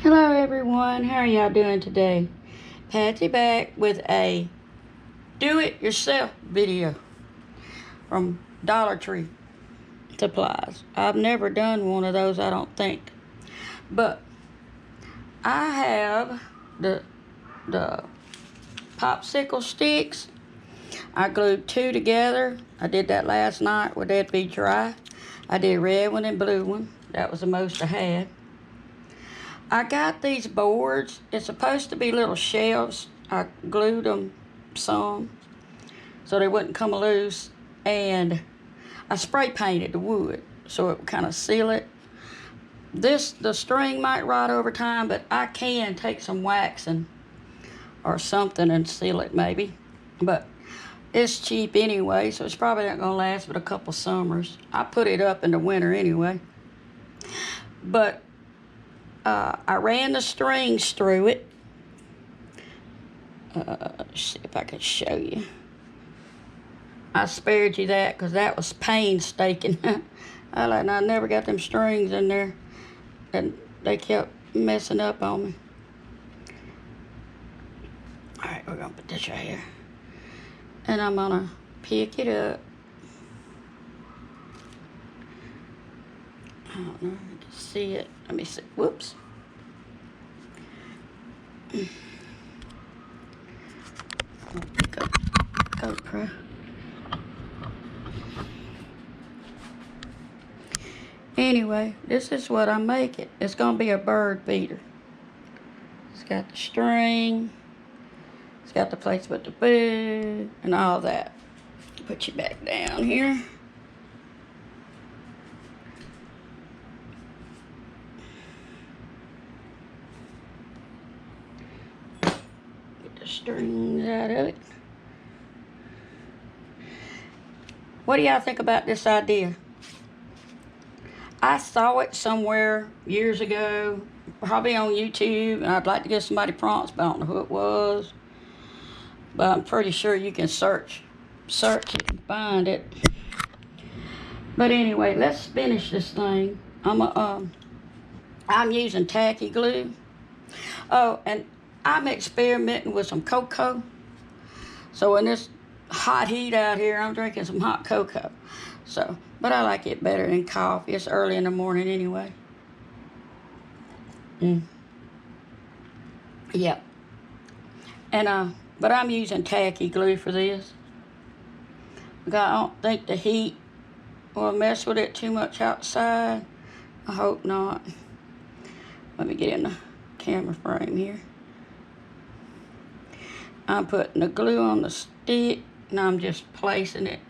Hello everyone, how are y'all doing today? Patsy back with a do-it-yourself video from Dollar Tree supplies. I've never done one of those, I don't think. But I have the popsicle sticks. I glued two together. I did that last night where they'd be dry. I did red one and blue one. That was the most I had. I got these boards. It's supposed to be little shelves. I glued them some so they wouldn't come loose. And I spray painted the wood so it would kind of seal it. The string might rot over time, but I can take some waxing or something and seal it maybe. But it's cheap anyway, so it's probably not gonna last but a couple summers. I put it up in the winter anyway. But I ran the strings through it. Let's see if I can show you. I spared you that because that was painstaking. I never got them strings in there, and they kept messing up on me. All right, we're gonna put this right here, and I'm gonna pick it up. I don't know if you can see it. Let me see. Whoops. GoPro. Anyway, this is what I'm making. It's gonna be a bird feeder. It's got the string. It's got the place with the food and all that. Put you back down here. Get the strings out of it. What do y'all think about this idea? I saw it somewhere years ago, probably on YouTube, and I'd like to give somebody prompts, but I don't know who it was. But I'm pretty sure you can search it and find it. But anyway, let's finish this thing. I'm using tacky glue. Oh, and I'm experimenting with some cocoa. So in this hot heat out here, I'm drinking some hot cocoa. So, but I like it better than coffee. It's early in the morning anyway. Yeah. And but I'm using tacky glue for this. Because I don't think the heat will mess with it too much outside. I hope not. Let me get in the camera frame here. I'm putting the glue on the stick, and I'm just placing it.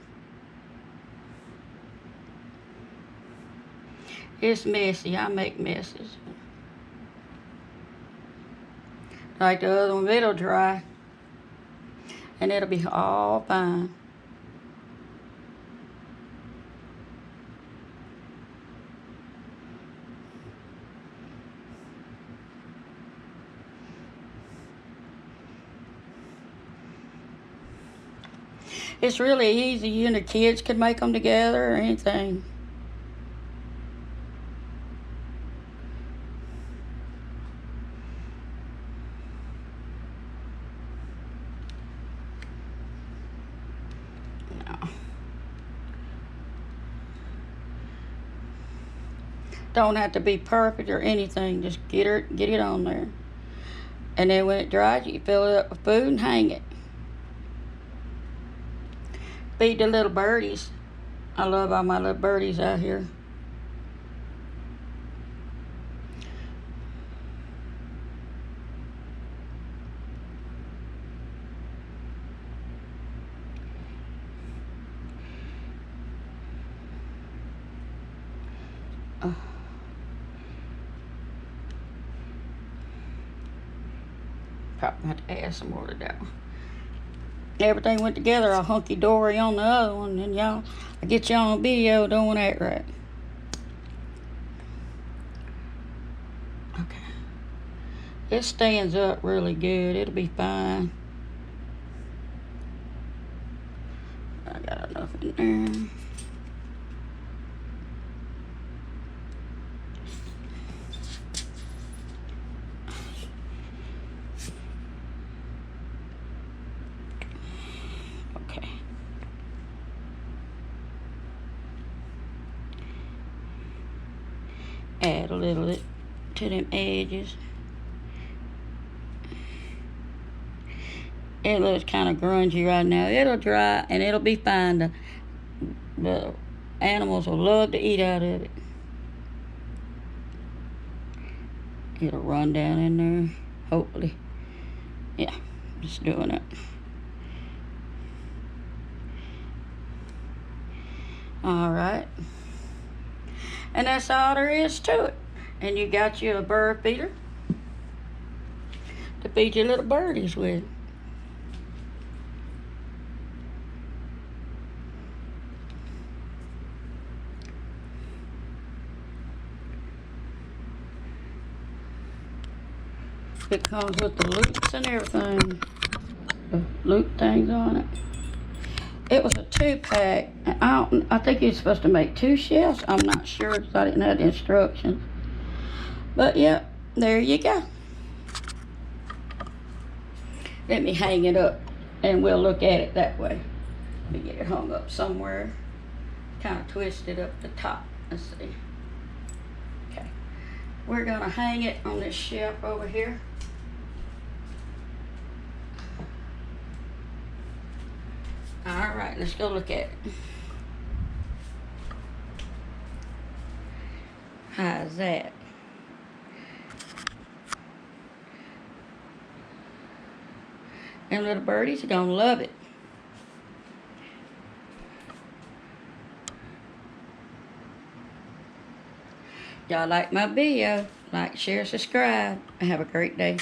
It's messy. I make messes. Like the other one, it'll dry, and it'll be all fine. It's really easy. You and the kids could make them together or anything. No. Don't have to be perfect or anything. Just get it on there. And then when it dries, you fill it up with food and hang it. Feed the little birdies. I love all my little birdies out here. Probably have to add some more to that one. Everything went together all hunky-dory on the other one, and y'all, I get y'all on video doing that right. Okay. It stands up really good. It'll be fine. I got enough in there. a little bit to them edges. It looks kind of grungy right now. It'll dry and it'll be fine. The animals will love to eat out of it. It'll run down in there, hopefully. Yeah, just doing it. All right. And that's all there is to it. And you got you a bird feeder to feed your little birdies with. It comes with the loops and everything. The loop things on it. It was a 2-pack. I think you're supposed to make 2 shelves. I'm not sure because I didn't have the instructions. But yeah, there you go. Let me hang it up and we'll look at it that way. Let me get it hung up somewhere. Kind of twisted up the top. Let's see. Okay. We're gonna hang it on this shelf over here. All right, let's go look at it. How's that? Them little birdies are gonna love it. Y'all like my video? Like, share, subscribe, and have a great day.